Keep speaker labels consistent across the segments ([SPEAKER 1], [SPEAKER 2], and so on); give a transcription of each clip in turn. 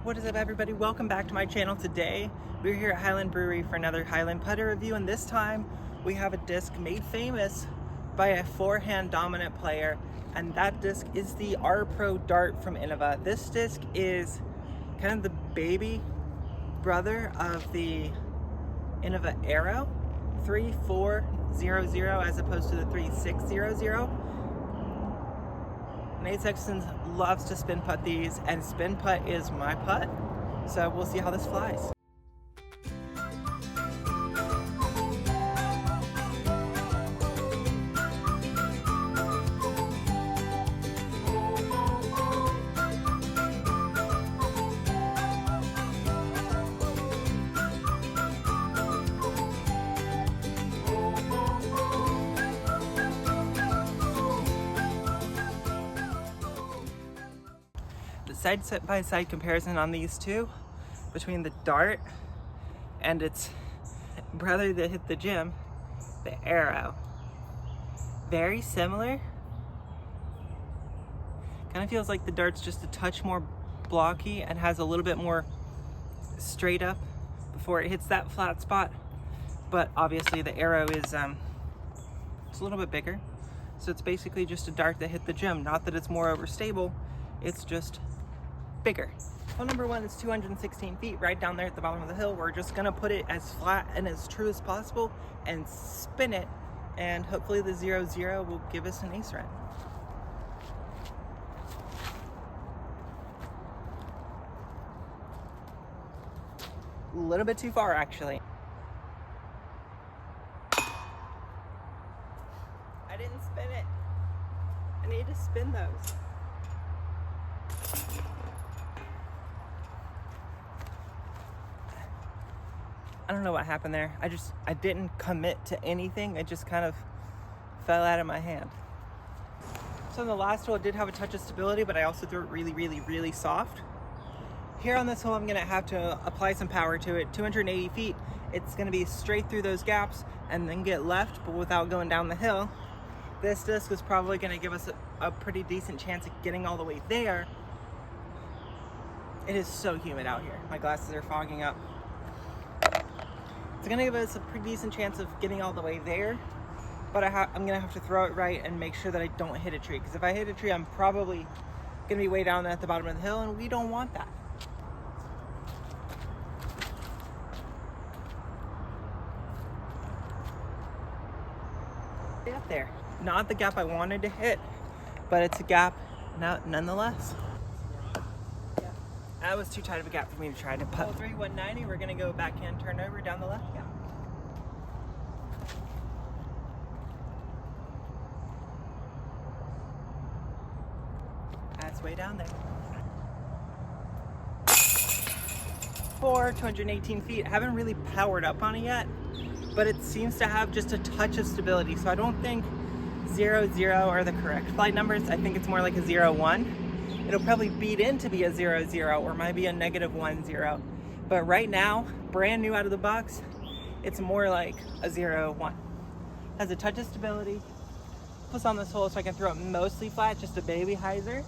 [SPEAKER 1] What is up, everybody? Welcome back to my channel. Today we're here at Highland Brewery for another Highland putter review, and this time we have a disc made famous by a forehand dominant player, and that disc is the R Pro Dart from Innova. This disc is kind of the baby brother of the Innova Arrow 3400 as opposed to the 3600. Nate Sexton loves to spin putt these, and spin putt is my putt, so we'll see how this flies. Side-by-side comparison on these two between the Dart and its brother that hit the gym, the Arrow. Very similar. Kind of feels like the Dart's just a touch more blocky and has a little bit more straight up before it hits that flat spot. But obviously the Arrow is it's a little bit bigger. So it's basically just a Dart that hit the gym. Not that it's more overstable, it's just bigger. Hole number one is 216 feet right down there at the bottom of the hill. We're just gonna put it as flat and as true as possible and spin it, and hopefully the 0-0 will give us an ace run. A little bit too far, actually. I didn't spin it. I need to spin those. I don't know what happened there. I didn't commit to anything. It just kind of fell out of my hand. So in the last hole, it did have a touch of stability, but I also threw it really soft. Here on this hole, I'm gonna have to apply some power to it. 280 feet, it's gonna be straight through those gaps and then get left, but without going down the hill. This disc is probably gonna give us a pretty decent chance of getting all the way there. It is so humid out here. My glasses are fogging up. It's gonna give us a pretty decent chance of getting all the way there, but I'm gonna have to throw it right and make sure that I don't hit a tree, because if I hit a tree, I'm probably gonna be way down at the bottom of the hill, and we don't want that. Up there. Not the gap I wanted to hit, but it's a gap nonetheless. That was too tight of a gap for me to try to putt. Hole 3, 190. We're gonna go backhand turn over down the left gap. That's way down there. 218 feet. I haven't really powered up on it yet, but it seems to have just a touch of stability. So I don't think 0-0 are the correct flight numbers. I think it's more like a 0-1. It'll probably beat in to be a 0-0 or maybe a -1-0. But right now, brand new out of the box, it's more like a 0-1. Has a touch of stability. Plus on this hole so I can throw it mostly flat, just a baby hyzer.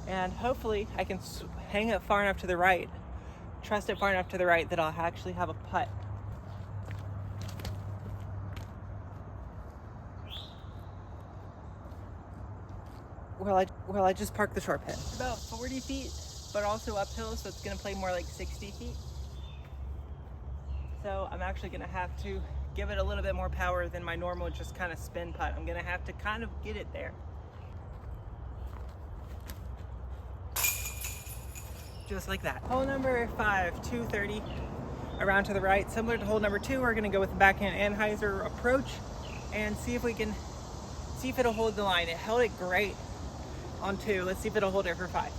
[SPEAKER 1] And hopefully I can hang it far enough to the right, trust it far enough to the right that I'll actually have a putt. Well, I just parked the short pin. It's about 40 feet, but also uphill, so it's gonna play more like 60 feet. So I'm actually gonna have to give it a little bit more power than my normal just kind of spin putt. I'm gonna have to kind of get it there. Just like that. Hole number 5, 230, around to the right. Similar to hole number 2, we're gonna go with the backhand anhyzer approach and see if it'll hold the line. It held it great on 2. Let's see if it'll hold it for 5.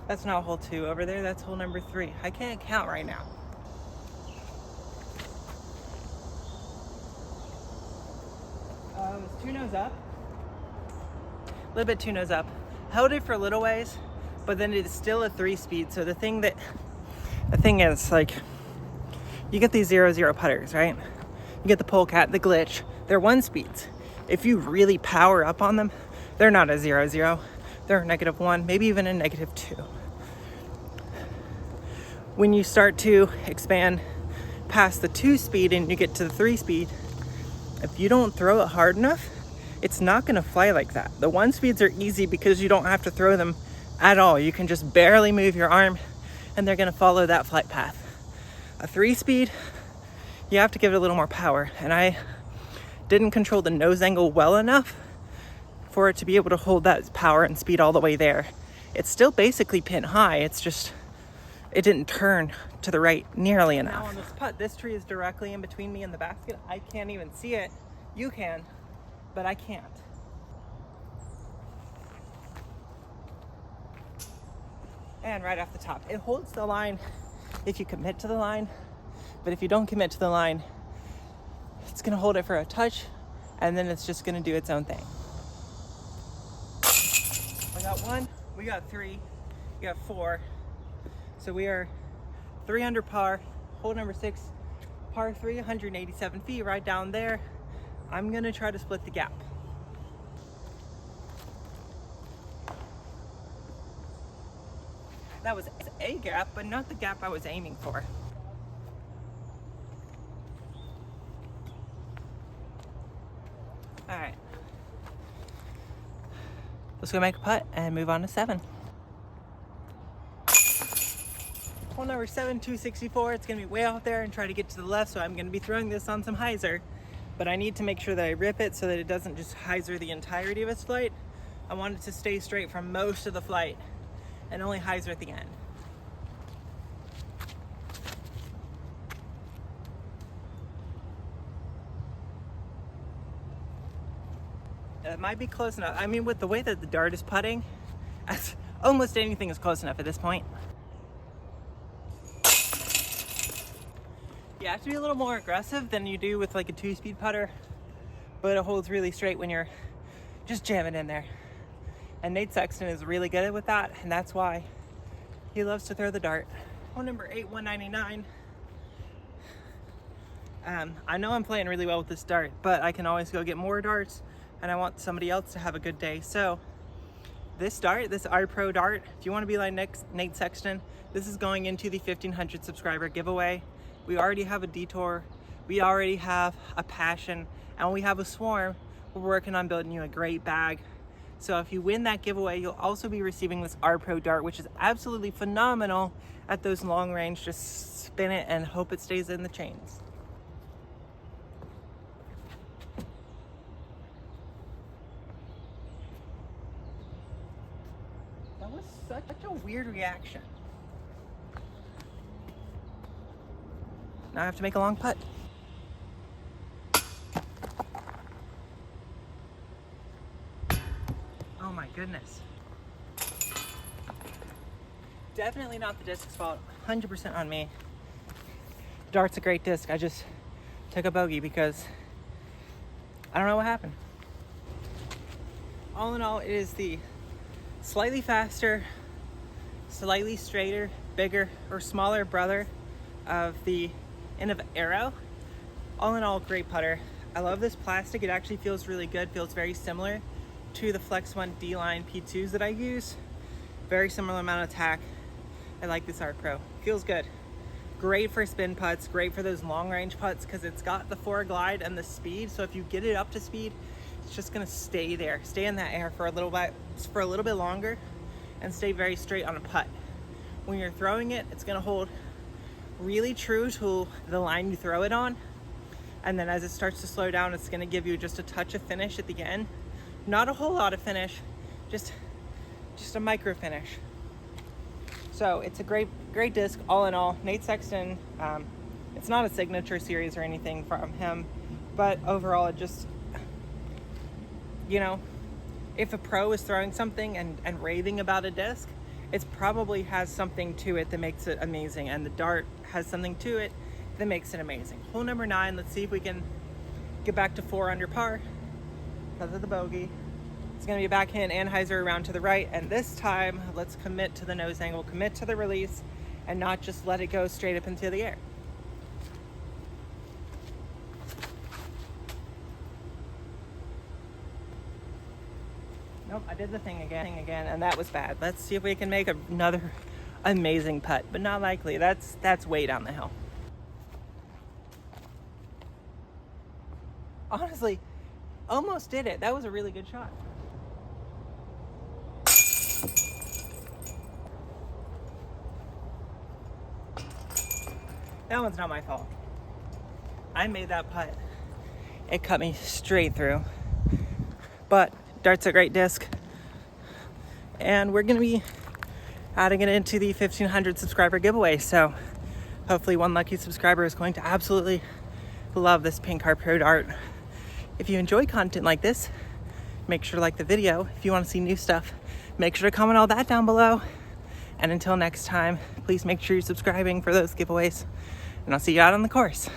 [SPEAKER 1] That's not hole 2 over there, that's hole number 3. I can't count right now. It's 2 nose up. A little bit 2 nose up. Held it for a little ways, but then it's still a 3-speed. So the thing is, like, you get these 0-0 putters, right? You get the polecat, the glitch. They're 1-speeds. If you really power up on them, they're not a 0-0. They're a -1, maybe even a -2. when you start to expand past the 2-speed and you get to the 3-speed, if you don't throw it hard enough, it's not gonna fly like that. The 1-speeds are easy because you don't have to throw them at all. You can just barely move your arm and they're gonna follow that flight path. A 3-speed, you have to give it a little more power. And I didn't control the nose angle well enough for it to be able to hold that power and speed all the way there. It's still basically pin high, it's just, it didn't turn to the right nearly enough. Now on this putt, this tree is directly in between me and the basket. I can't even see it. You can, but I can't. And right off the top, it holds the line if you commit to the line, but if you don't commit to the line, it's gonna hold it for a touch, and then it's just gonna do its own thing. We got 1, we got 3, we got 4. So we are 3 under par, hole number 6, par 3, 187 feet, right down there. I'm gonna try to split the gap. That was a gap, but not the gap I was aiming for. All right. Let's go make a putt and move on to 7. Hole number 7, 264. It's gonna be way out there and try to get to the left, so I'm gonna be throwing this on some hyzer, but I need to make sure that I rip it so that it doesn't just hyzer the entirety of its flight. I want it to stay straight for most of the flight and only hyzer at the end. It might be close enough. I mean, with the way that the dart is putting, almost anything is close enough at this point. You have to be a little more aggressive than you do with like a 2-speed putter, but it holds really straight when you're just jamming in there. And Nate Sexton is really good with that, and that's why he loves to throw the dart. Hole number 8, 199. I know I'm playing really well with this dart, but I can always go get more darts, and I want somebody else to have a good day. So this dart, this iPro dart, if you want to be like Nate Sexton, this is going into the 1,500 subscriber giveaway. We already have a detour, we already have a passion, and we have a swarm. We're working on building you a great bag. So if you win that giveaway, you'll also be receiving this R-Pro dart, which is absolutely phenomenal at those long range. Just spin it and hope it stays in the chains. That was such a weird reaction. Now I have to make a long putt. Oh my goodness. Definitely not the disc's fault, 100% on me. Dart's a great disc. I just took a bogey because I don't know what happened. All in all, it is the slightly faster, slightly straighter, bigger or smaller brother of the Innova Arrow. All in all, great putter. I love this plastic. It actually feels really good. Feels very similar to the Flex One D-Line P2s that I use. Very similar amount of tack. I like this Art Pro. Feels good. Great for spin putts. Great for those long range putts because it's got the 4 glide and the speed. So if you get it up to speed, it's just gonna stay there, stay in that air for a little bit longer, and stay very straight on a putt. When you're throwing it, it's gonna hold really true to the line you throw it on, and then as it starts to slow down, it's gonna give you just a touch of finish at the end. Not a whole lot of finish, just a micro finish. So it's a great disc all in all. Nate Sexton, it's not a signature series or anything from him, but overall it just, you know, if a pro is throwing something and raving about a disc, it probably has something to it that makes it amazing, and the dart has something to it that makes it amazing. Hole number 9, let's see if we can get back to 4 under par because of the bogey. It's gonna be a backhand and hyzer around to the right, and this time let's commit to the nose angle, commit to the release, and not just let it go straight up into the air. Nope, I did the thing again, and that was bad. Let's see if we can make amazing putt, but not likely. That's way down the hill. Honestly, almost did it. That was a really good shot. That one's not my fault. I made that putt. It cut me straight through. But dart's a great disc. And we're gonna be adding it into the 1,500 subscriber giveaway. So hopefully one lucky subscriber is going to absolutely love this Pink Heart Pro dart. If you enjoy content like this, make sure to like the video. If you want to see new stuff, make sure to comment all that down below. And until next time, please make sure you're subscribing for those giveaways. And I'll see you out on the course.